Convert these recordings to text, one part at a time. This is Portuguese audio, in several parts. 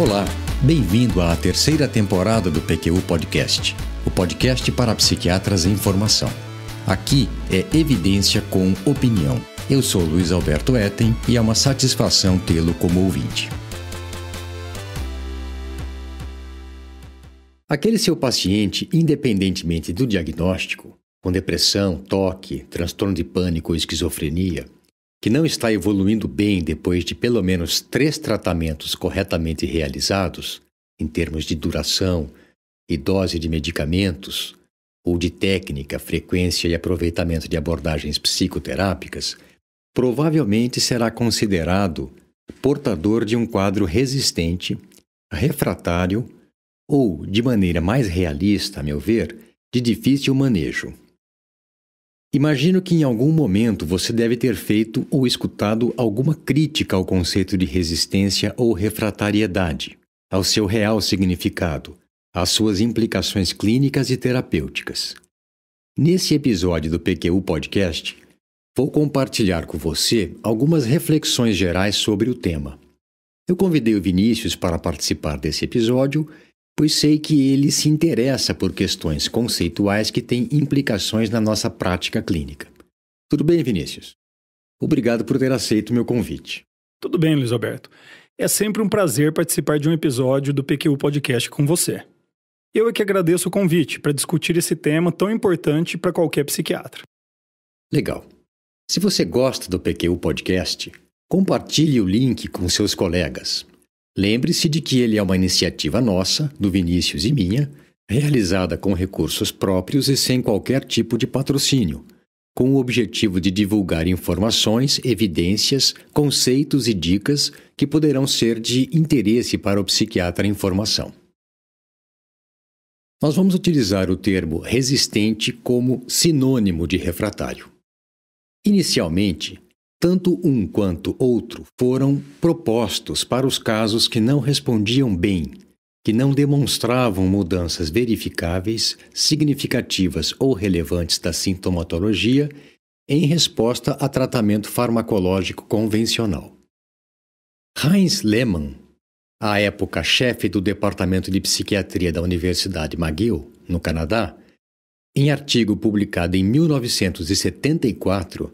Olá, bem-vindo à terceira temporada do PQU Podcast, o podcast para psiquiatras em formação. Aqui é evidência com opinião. Eu sou Luiz Alberto Etten e é uma satisfação tê-lo como ouvinte. Aquele seu paciente, independentemente do diagnóstico, com depressão, toque, transtorno de pânico ou esquizofrenia, que não está evoluindo bem depois de pelo menos 3 tratamentos corretamente realizados, em termos de duração e dose de medicamentos, ou de técnica, frequência e aproveitamento de abordagens psicoterápicas, provavelmente será considerado portador de um quadro resistente, refratário ou, de maneira mais realista, a meu ver, de difícil manejo. Imagino que em algum momento você deve ter feito ou escutado alguma crítica ao conceito de resistência ou refratariedade, ao seu real significado, às suas implicações clínicas e terapêuticas. Nesse episódio do PQU Podcast, vou compartilhar com você algumas reflexões gerais sobre o tema. Eu convidei o Vinícius para participar desse episódio, pois sei que ele se interessa por questões conceituais que têm implicações na nossa prática clínica. Tudo bem, Vinícius? Obrigado por ter aceito meu convite. Tudo bem, Luiz Alberto. É sempre um prazer participar de um episódio do PQU Podcast com você. Eu é que agradeço o convite para discutir esse tema tão importante para qualquer psiquiatra. Legal. Se você gosta do PQU Podcast, compartilhe o link com seus colegas. Lembre-se de que ele é uma iniciativa nossa, do Vinícius e minha, realizada com recursos próprios e sem qualquer tipo de patrocínio, com o objetivo de divulgar informações, evidências, conceitos e dicas que poderão ser de interesse para o psiquiatra em formação. Nós vamos utilizar o termo resistente como sinônimo de refratário. Inicialmente, tanto um quanto outro foram propostos para os casos que não respondiam bem, que não demonstravam mudanças verificáveis, significativas ou relevantes da sintomatologia em resposta a tratamento farmacológico convencional. Heinz Lehmann, à época chefe do Departamento de Psiquiatria da Universidade McGill, no Canadá, em artigo publicado em 1974,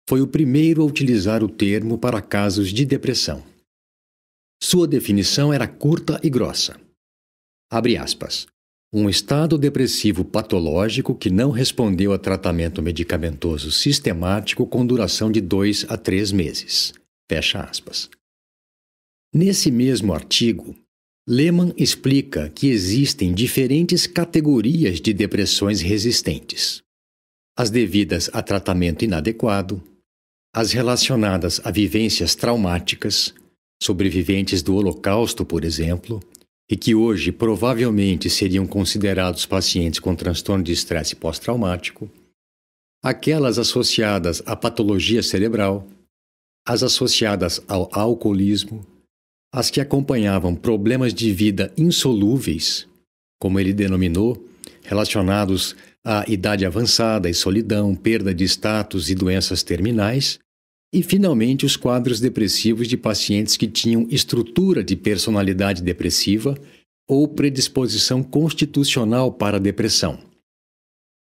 foi o primeiro a utilizar o termo para casos de depressão. Sua definição era curta e grossa. Abre aspas. Um estado depressivo patológico que não respondeu a tratamento medicamentoso sistemático com duração de 2 a 3 meses. Fecha aspas. Nesse mesmo artigo, Lehmann explica que existem diferentes categorias de depressões resistentes. As devidas a tratamento inadequado, as relacionadas a vivências traumáticas, sobreviventes do Holocausto, por exemplo, e que hoje provavelmente seriam considerados pacientes com transtorno de estresse pós-traumático, aquelas associadas à patologia cerebral, as associadas ao alcoolismo, as que acompanhavam problemas de vida insolúveis, como ele denominou, relacionados à idade avançada e solidão, perda de status e doenças terminais, e, finalmente, os quadros depressivos de pacientes que tinham estrutura de personalidade depressiva ou predisposição constitucional para a depressão,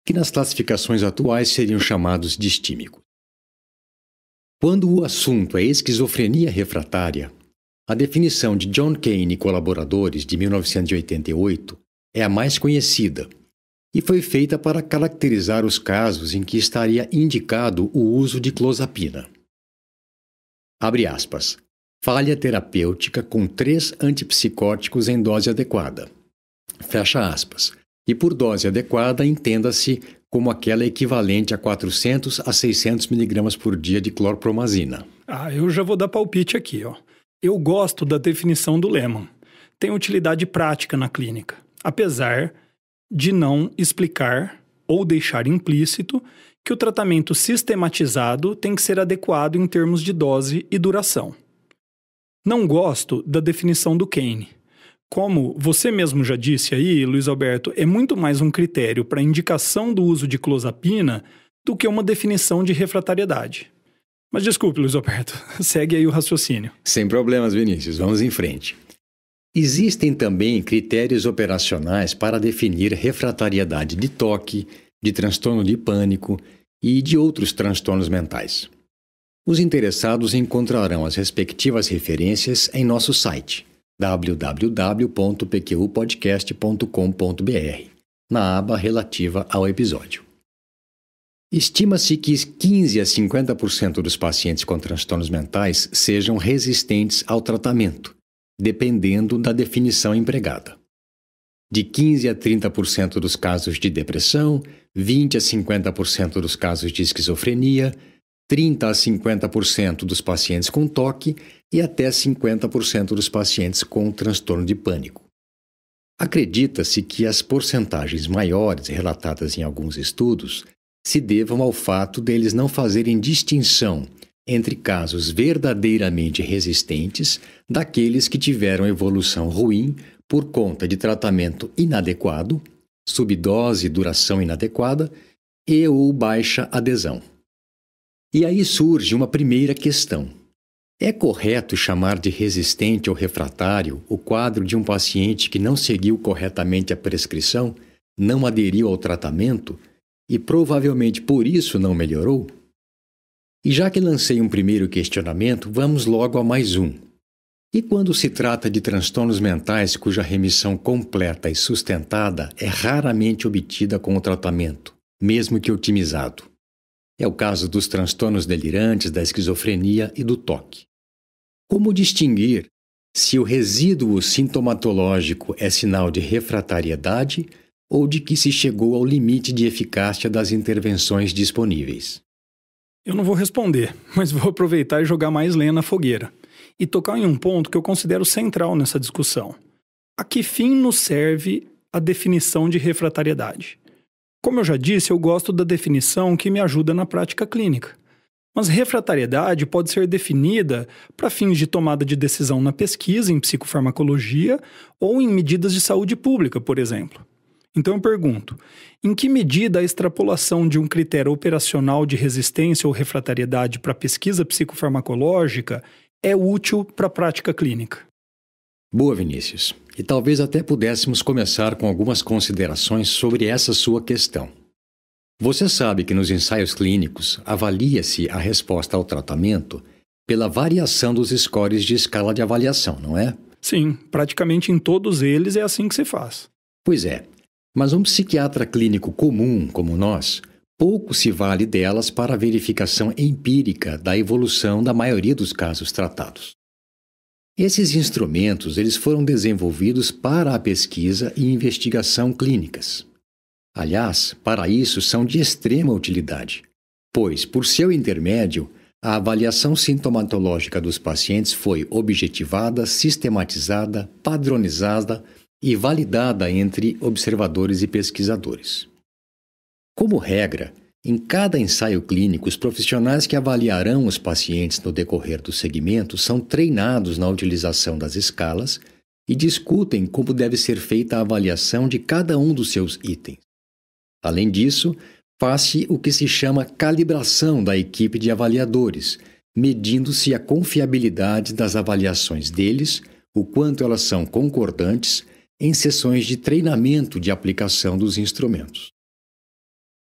que nas classificações atuais seriam chamados distímicos. Quando o assunto é esquizofrenia refratária, a definição de John Kane e colaboradores de 1988 é a mais conhecida, e foi feita para caracterizar os casos em que estaria indicado o uso de clozapina. Abre aspas. Falha terapêutica com 3 antipsicóticos em dose adequada. Fecha aspas. E por dose adequada, entenda-se como aquela equivalente a 400 a 600 mg por dia de clorpromazina. Eu já vou dar palpite aqui, ó. Eu gosto da definição do Lehmann. Tem utilidade prática na clínica, apesar de não explicar ou deixar implícito que o tratamento sistematizado tem que ser adequado em termos de dose e duração. Não gosto da definição do Kane. Como você mesmo já disse aí, Luiz Alberto, é muito mais um critério para indicação do uso de clozapina do que uma definição de refratariedade. Mas desculpe, Luiz Alberto, segue aí o raciocínio. Sem problemas, Vinícius, vamos em frente. Existem também critérios operacionais para definir refratariedade de toque, de transtorno de pânico e de outros transtornos mentais. Os interessados encontrarão as respectivas referências em nosso site www.pqpodcast.com.br, na aba relativa ao episódio. Estima-se que 15 a 50% dos pacientes com transtornos mentais sejam resistentes ao tratamento, dependendo da definição empregada. De 15 a 30% dos casos de depressão, 20 a 50% dos casos de esquizofrenia, 30 a 50% dos pacientes com toque e até 50% dos pacientes com transtorno de pânico. Acredita-se que as porcentagens maiores relatadas em alguns estudos se devam ao fato deles não fazerem distinção entre casos verdadeiramente resistentes daqueles que tiveram evolução ruim por conta de tratamento inadequado, subdose e duração inadequada e ou baixa adesão. E aí surge uma primeira questão. É correto chamar de resistente ou refratário o quadro de um paciente que não seguiu corretamente a prescrição, não aderiu ao tratamento e provavelmente por isso não melhorou? E já que lancei um primeiro questionamento, vamos logo a mais um. E quando se trata de transtornos mentais cuja remissão completa e sustentada é raramente obtida com o tratamento, mesmo que otimizado? É o caso dos transtornos delirantes, da esquizofrenia e do toque. Como distinguir se o resíduo sintomatológico é sinal de refratariedade ou de que se chegou ao limite de eficácia das intervenções disponíveis? Eu não vou responder, mas vou aproveitar e jogar mais lenha na fogueira. E tocar em um ponto que eu considero central nessa discussão. A que fim nos serve a definição de refratariedade? Como eu já disse, eu gosto da definição que me ajuda na prática clínica. Mas refratariedade pode ser definida para fins de tomada de decisão na pesquisa em psicofarmacologia ou em medidas de saúde pública, por exemplo. Então eu pergunto, em que medida a extrapolação de um critério operacional de resistência ou refratariedade para a pesquisa psicofarmacológica é útil para a prática clínica? Boa, Vinícius. E talvez até pudéssemos começar com algumas considerações sobre essa sua questão. Você sabe que nos ensaios clínicos avalia-se a resposta ao tratamento pela variação dos scores de escala de avaliação, não é? Sim, praticamente em todos eles é assim que se faz. Pois é, mas um psiquiatra clínico comum como nós, pouco se vale delas para a verificação empírica da evolução da maioria dos casos tratados. Esses instrumentos eles foram desenvolvidos para a pesquisa e investigação clínicas. Aliás, para isso são de extrema utilidade, pois, por seu intermédio, a avaliação sintomatológica dos pacientes foi objetivada, sistematizada, padronizada e validada entre observadores e pesquisadores. Como regra, em cada ensaio clínico, os profissionais que avaliarão os pacientes no decorrer do segmento são treinados na utilização das escalas e discutem como deve ser feita a avaliação de cada um dos seus itens. Além disso, faz-se o que se chama calibração da equipe de avaliadores, medindo-se a confiabilidade das avaliações deles, o quanto elas são concordantes, em sessões de treinamento de aplicação dos instrumentos.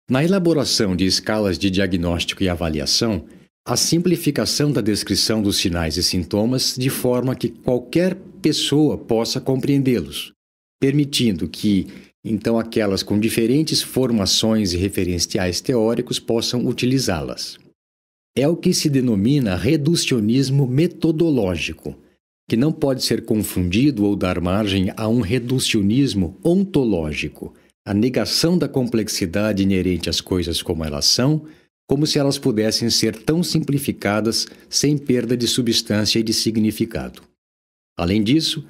Na elaboração de escalas de diagnóstico e avaliação, a simplificação da descrição dos sinais e sintomas de forma que qualquer pessoa possa compreendê-los, permitindo que, então, aquelas com diferentes formações e referenciais teóricos possam utilizá-las. É o que se denomina reducionismo metodológico, que não pode ser confundido ou dar margem a um reducionismo ontológico, a negação da complexidade inerente às coisas como elas são, como se elas pudessem ser tão simplificadas sem perda de substância e de significado. Além disso,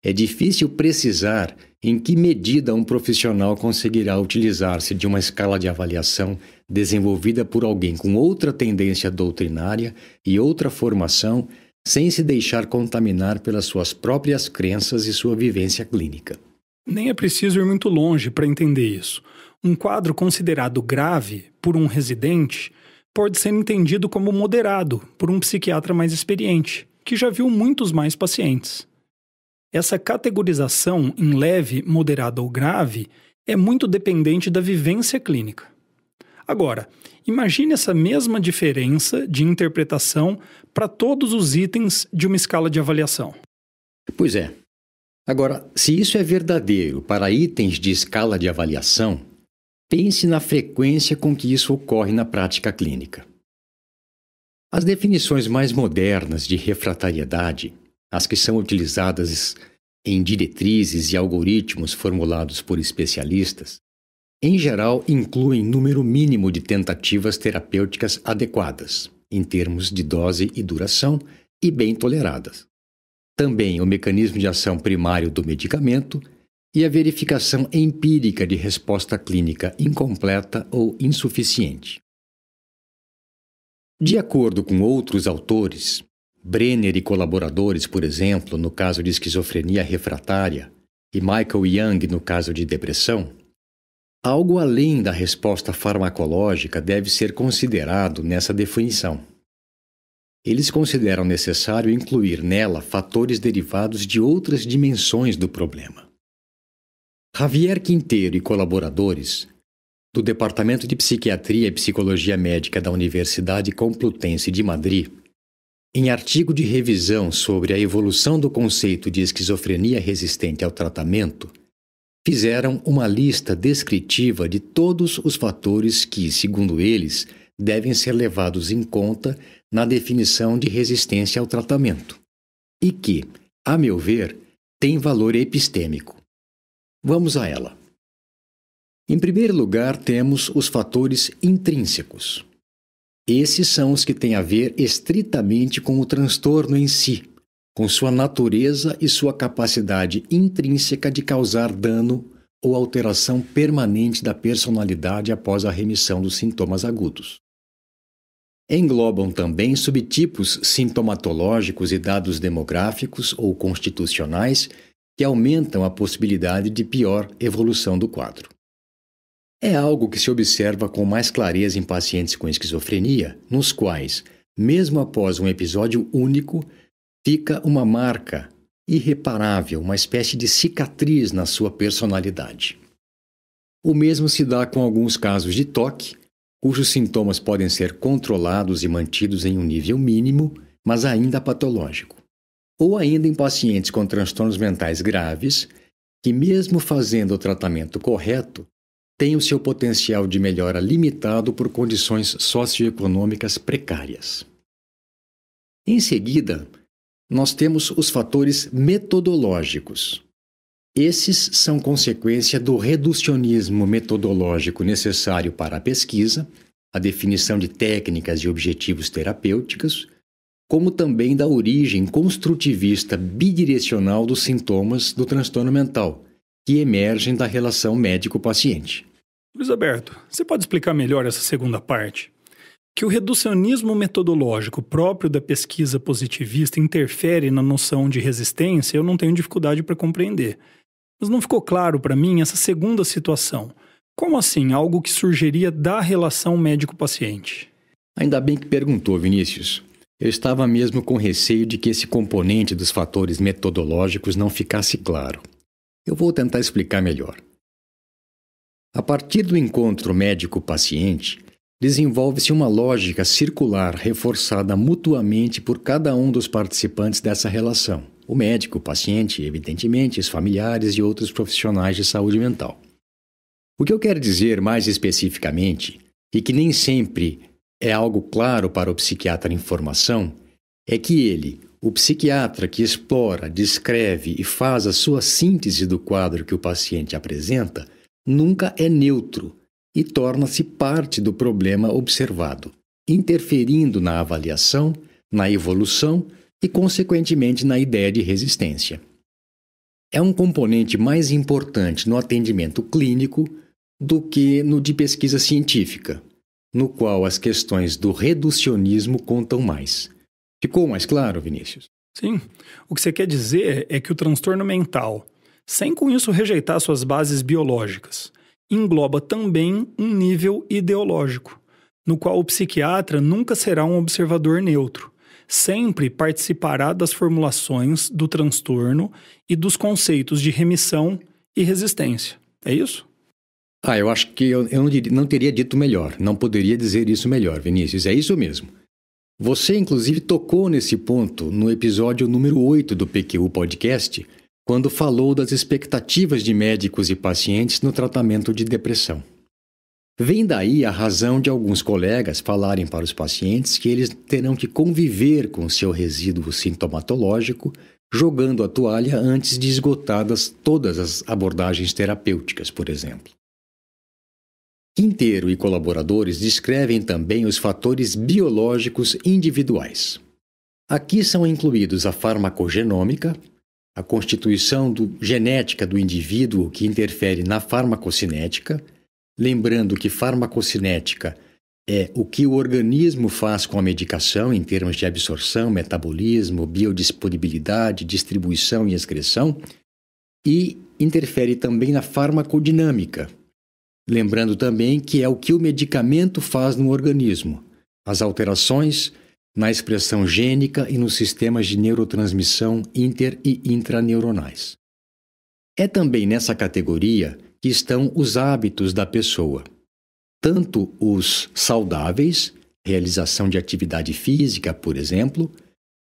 é difícil precisar em que medida um profissional conseguirá utilizar-se de uma escala de avaliação desenvolvida por alguém com outra tendência doutrinária e outra formação, sem se deixar contaminar pelas suas próprias crenças e sua vivência clínica. Nem é preciso ir muito longe para entender isso. Um quadro considerado grave por um residente pode ser entendido como moderado por um psiquiatra mais experiente, que já viu muitos mais pacientes. Essa categorização em leve, moderada ou grave é muito dependente da vivência clínica. Agora, imagine essa mesma diferença de interpretação para todos os itens de uma escala de avaliação. Pois é. Agora, se isso é verdadeiro para itens de escala de avaliação, pense na frequência com que isso ocorre na prática clínica. As definições mais modernas de refratariedade, as que são utilizadas em diretrizes e algoritmos formulados por especialistas, em geral incluem número mínimo de tentativas terapêuticas adequadas, em termos de dose e duração, e bem toleradas. Também o mecanismo de ação primário do medicamento e a verificação empírica de resposta clínica incompleta ou insuficiente. De acordo com outros autores, Brenner e colaboradores, por exemplo, no caso de esquizofrenia refratária, e Michael Young no caso de depressão, algo além da resposta farmacológica deve ser considerado nessa definição. Eles consideram necessário incluir nela fatores derivados de outras dimensões do problema. Javier Quinteiro e colaboradores, do Departamento de Psiquiatria e Psicologia Médica da Universidade Complutense de Madrid, em artigo de revisão sobre a evolução do conceito de esquizofrenia resistente ao tratamento, fizeram uma lista descritiva de todos os fatores que, segundo eles, devem ser levados em conta na definição de resistência ao tratamento e que, a meu ver, tem valor epistêmico. Vamos a ela. Em primeiro lugar, temos os fatores intrínsecos. Esses são os que têm a ver estritamente com o transtorno em si, com sua natureza e sua capacidade intrínseca de causar dano ou alteração permanente da personalidade após a remissão dos sintomas agudos. Englobam também subtipos sintomatológicos e dados demográficos ou constitucionais que aumentam a possibilidade de pior evolução do quadro. É algo que se observa com mais clareza em pacientes com esquizofrenia, nos quais, mesmo após um episódio único, fica uma marca irreparável, uma espécie de cicatriz na sua personalidade. O mesmo se dá com alguns casos de TOC, cujos sintomas podem ser controlados e mantidos em um nível mínimo, mas ainda patológico. Ou ainda em pacientes com transtornos mentais graves, que mesmo fazendo o tratamento correto, têm o seu potencial de melhora limitado por condições socioeconômicas precárias. Em seguida, nós temos os fatores metodológicos. Esses são consequência do reducionismo metodológico necessário para a pesquisa, a definição de técnicas e objetivos terapêuticos, como também da origem construtivista bidirecional dos sintomas do transtorno mental, que emergem da relação médico-paciente. Luiz Alberto, você pode explicar melhor essa segunda parte? Que o reducionismo metodológico próprio da pesquisa positivista interfere na noção de resistência, eu não tenho dificuldade para compreender. Mas não ficou claro para mim essa segunda situação. Como assim, algo que surgiria da relação médico-paciente? Ainda bem que perguntou, Vinícius. Eu estava mesmo com receio de que esse componente dos fatores metodológicos não ficasse claro. Eu vou tentar explicar melhor. A partir do encontro médico-paciente, desenvolve-se uma lógica circular reforçada mutuamente por cada um dos participantes dessa relação. O médico, o paciente, evidentemente, os familiares e outros profissionais de saúde mental. O que eu quero dizer mais especificamente, e que nem sempre é algo claro para o psiquiatra em formação, é que ele, o psiquiatra que explora, descreve e faz a sua síntese do quadro que o paciente apresenta, nunca é neutro e torna-se parte do problema observado, interferindo na avaliação, na evolução e, consequentemente, na ideia de resistência. É um componente mais importante no atendimento clínico do que no de pesquisa científica, no qual as questões do reducionismo contam mais. Ficou mais claro, Vinícius? Sim. O que você quer dizer é que o transtorno mental, sem com isso rejeitar suas bases biológicas, engloba também um nível ideológico, no qual o psiquiatra nunca será um observador neutro, sempre participará das formulações do transtorno e dos conceitos de remissão e resistência. É isso? Eu acho que eu não teria dito melhor, não poderia dizer isso melhor, Vinícius. É isso mesmo. Você, inclusive, tocou nesse ponto no episódio número 8 do PQU Podcast, quando falou das expectativas de médicos e pacientes no tratamento de depressão. Vem daí a razão de alguns colegas falarem para os pacientes que eles terão que conviver com seu resíduo sintomatológico, jogando a toalha antes de esgotadas todas as abordagens terapêuticas, por exemplo. Quinteiro e colaboradores descrevem também os fatores biológicos individuais. Aqui são incluídos a farmacogenômica, a constituição genética do indivíduo que interfere na farmacocinética, lembrando que farmacocinética é o que o organismo faz com a medicação em termos de absorção, metabolismo, biodisponibilidade, distribuição e excreção, e interfere também na farmacodinâmica, lembrando também que é o que o medicamento faz no organismo, as alterações na expressão gênica e nos sistemas de neurotransmissão inter- e intraneuronais. É também nessa categoria que estão os hábitos da pessoa, tanto os saudáveis, realização de atividade física, por exemplo,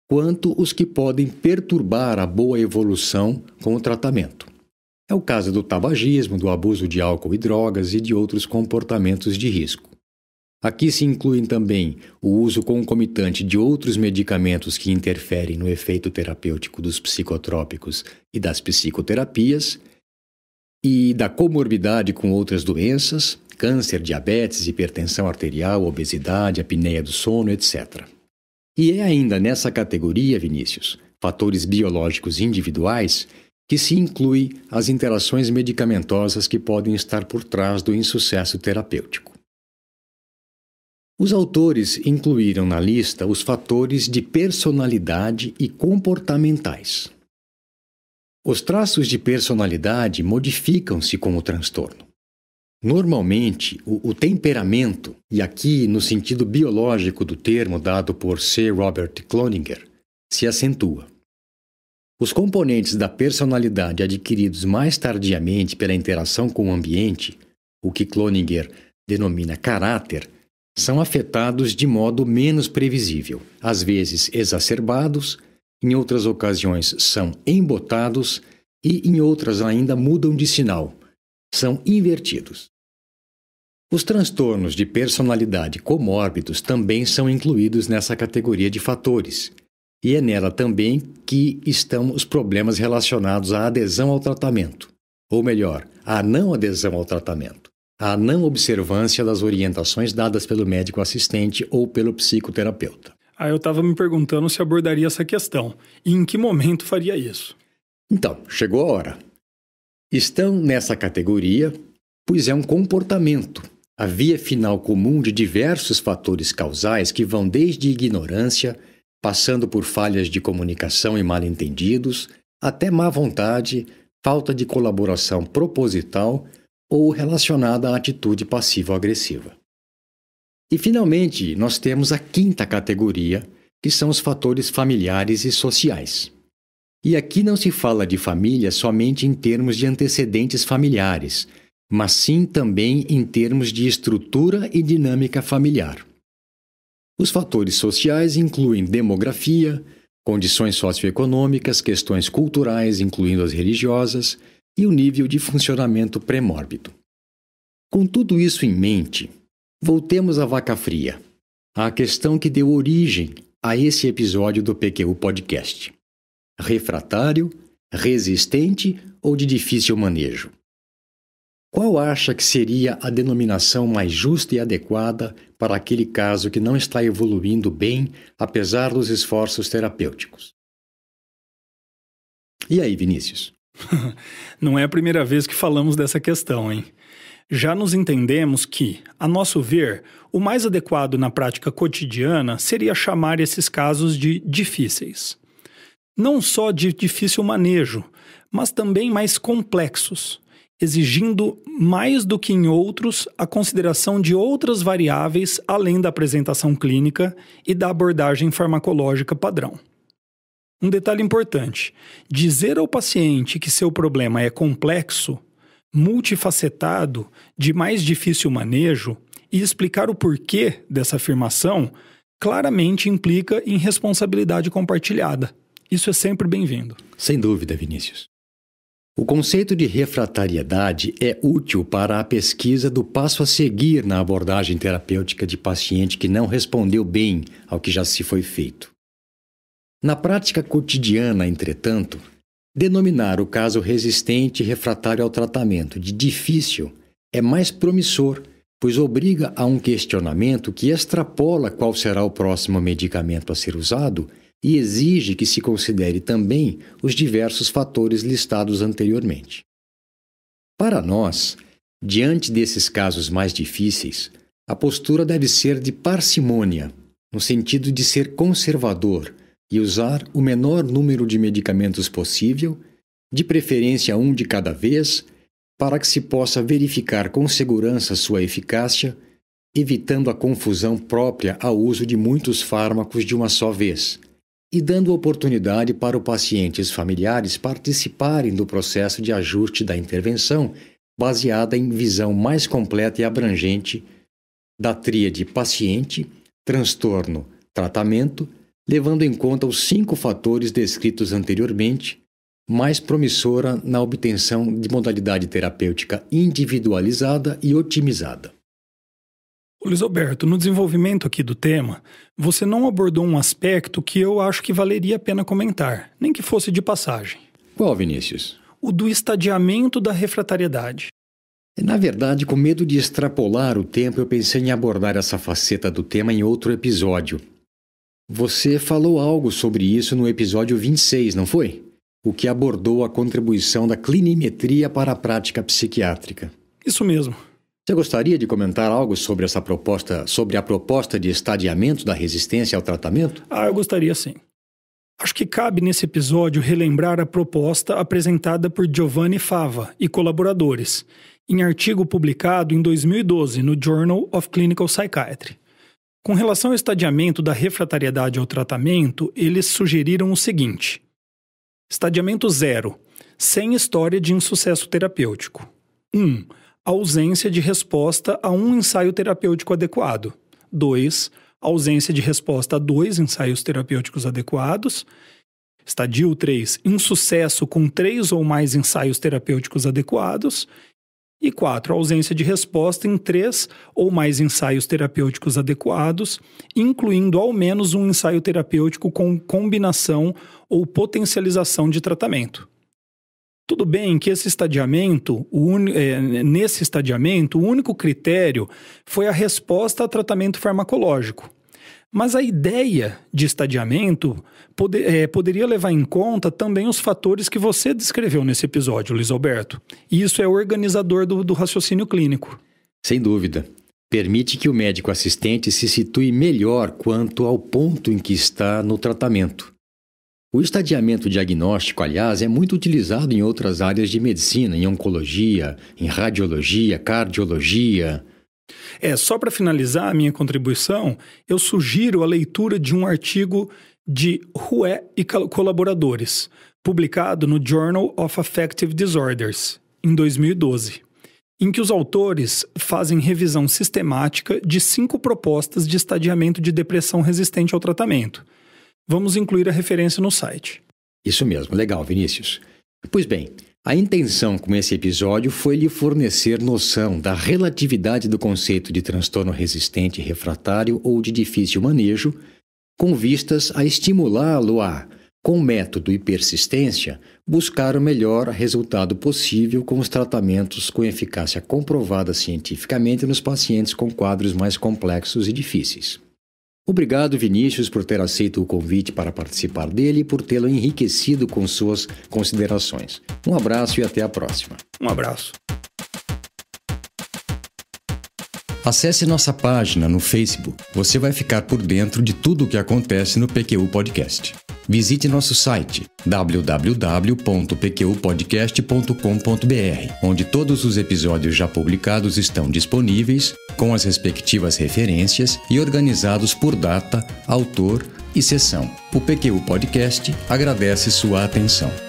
quanto os que podem perturbar a boa evolução com o tratamento. É o caso do tabagismo, do abuso de álcool e drogas e de outros comportamentos de risco. Aqui se incluem também o uso concomitante de outros medicamentos que interferem no efeito terapêutico dos psicotrópicos e das psicoterapias, e da comorbidade com outras doenças, câncer, diabetes, hipertensão arterial, obesidade, apneia do sono, etc. E é ainda nessa categoria, Vinícius, fatores biológicos individuais, que se inclui as interações medicamentosas que podem estar por trás do insucesso terapêutico. Os autores incluíram na lista os fatores de personalidade e comportamentais. Os traços de personalidade modificam-se com o transtorno. Normalmente, o temperamento, e aqui no sentido biológico do termo dado por C. Robert Cloninger, se acentua. Os componentes da personalidade adquiridos mais tardiamente pela interação com o ambiente, o que Cloninger denomina caráter, são afetados de modo menos previsível, às vezes exacerbados, em outras ocasiões são embotados e em outras ainda mudam de sinal, são invertidos. Os transtornos de personalidade comórbidos também são incluídos nessa categoria de fatores, e é nela também que estão os problemas relacionados à adesão ao tratamento, ou melhor, à não adesão ao tratamento, à não observância das orientações dadas pelo médico assistente ou pelo psicoterapeuta. Eu estava me perguntando se abordaria essa questão e em que momento faria isso. Então, chegou a hora. Estão nessa categoria, pois é um comportamento, a via final comum de diversos fatores causais que vão desde ignorância, passando por falhas de comunicação e mal-entendidos, até má vontade, falta de colaboração proposital ou relacionada à atitude passivo-agressiva. E, finalmente, nós temos a quinta categoria, que são os fatores familiares e sociais. E aqui não se fala de família somente em termos de antecedentes familiares, mas sim também em termos de estrutura e dinâmica familiar. Os fatores sociais incluem demografia, condições socioeconômicas, questões culturais, incluindo as religiosas, e o nível de funcionamento pré-mórbido. Com tudo isso em mente, voltemos à vaca fria, à questão que deu origem a esse episódio do PQU Podcast. Refratário, resistente ou de difícil manejo? Qual acha que seria a denominação mais justa e adequada para aquele caso que não está evoluindo bem, apesar dos esforços terapêuticos? E aí, Vinícius? Não é a primeira vez que falamos dessa questão, hein? Já nos entendemos que, a nosso ver, o mais adequado na prática cotidiana seria chamar esses casos de difíceis. Não só de difícil manejo, mas também mais complexos, exigindo mais do que em outros a consideração de outras variáveis além da apresentação clínica e da abordagem farmacológica padrão. Um detalhe importante: dizer ao paciente que seu problema é complexo, multifacetado, de mais difícil manejo e explicar o porquê dessa afirmação claramente implica em responsabilidade compartilhada. Isso é sempre bem-vindo. Sem dúvida, Vinícius. O conceito de refratariedade é útil para a pesquisa do passo a seguir na abordagem terapêutica de paciente que não respondeu bem ao que já se foi feito. Na prática cotidiana, entretanto, denominar o caso resistente e refratário ao tratamento de difícil é mais promissor, pois obriga a um questionamento que extrapola qual será o próximo medicamento a ser usado e exige que se considere também os diversos fatores listados anteriormente. Para nós, diante desses casos mais difíceis, a postura deve ser de parcimônia, no sentido de ser conservador e usar o menor número de medicamentos possível, de preferência um de cada vez, para que se possa verificar com segurança sua eficácia, evitando a confusão própria ao uso de muitos fármacos de uma só vez, e dando oportunidade para os pacientes familiares participarem do processo de ajuste da intervenção, baseada em visão mais completa e abrangente da tríade paciente, transtorno, tratamento, levando em conta os 5 fatores descritos anteriormente, mais promissora na obtenção de modalidade terapêutica individualizada e otimizada. Luiz Alberto, no desenvolvimento aqui do tema, você não abordou um aspecto que eu acho que valeria a pena comentar, nem que fosse de passagem. Qual, Vinícius? O do estadiamento da refratariedade. Na verdade, com medo de extrapolar o tempo, eu pensei em abordar essa faceta do tema em outro episódio. Você falou algo sobre isso no episódio 26, não foi? O que abordou a contribuição da clinimetria para a prática psiquiátrica. Isso mesmo. Você gostaria de comentar algo sobre essa proposta, sobre a proposta de estadiamento da resistência ao tratamento? Eu gostaria sim. Acho que cabe nesse episódio relembrar a proposta apresentada por Giovanni Fava e colaboradores, em artigo publicado em 2012 no Journal of Clinical Psychiatry. Com relação ao estadiamento da refratariedade ao tratamento, eles sugeriram o seguinte: estadiamento 0, sem história de insucesso terapêutico. 1. Ausência de resposta a um ensaio terapêutico adequado. 2. Ausência de resposta a 2 ensaios terapêuticos adequados. Estadio 3. Insucesso com 3 ou mais ensaios terapêuticos adequados. E 4. Ausência de resposta em 3 ou mais ensaios terapêuticos adequados, incluindo ao menos um ensaio terapêutico com combinação ou potencialização de tratamento. Tudo bem que nesse estadiamento, o único critério foi a resposta a tratamento farmacológico. Mas a ideia de estadiamento poderia levar em conta também os fatores que você descreveu nesse episódio, Luiz Alberto. E isso é o organizador do raciocínio clínico. Sem dúvida. Permite que o médico assistente se situe melhor quanto ao ponto em que está no tratamento. O estadiamento diagnóstico, aliás, é muito utilizado em outras áreas de medicina, em oncologia, em radiologia, cardiologia. Só para finalizar a minha contribuição, eu sugiro a leitura de um artigo de Rouet e colaboradores, publicado no Journal of Affective Disorders, em 2012, em que os autores fazem revisão sistemática de 5 propostas de estadiamento de depressão resistente ao tratamento. Vamos incluir a referência no site. Isso mesmo, legal, Vinícius. Pois bem, a intenção com esse episódio foi lhe fornecer noção da relatividade do conceito de transtorno resistente refratário ou de difícil manejo, com vistas a estimulá-lo a, com método e persistência, buscar o melhor resultado possível com os tratamentos com eficácia comprovada cientificamente nos pacientes com quadros mais complexos e difíceis. Obrigado, Vinícius, por ter aceito o convite para participar dele e por tê-lo enriquecido com suas considerações. Um abraço e até a próxima. Um abraço. Acesse nossa página no Facebook. Você vai ficar por dentro de tudo o que acontece no PQU Podcast. visite nosso site www.pqpodcast.com.br, onde todos os episódios já publicados estão disponíveis, com as respectivas referências e organizados por data, autor e sessão. O PQU Podcast agradece sua atenção.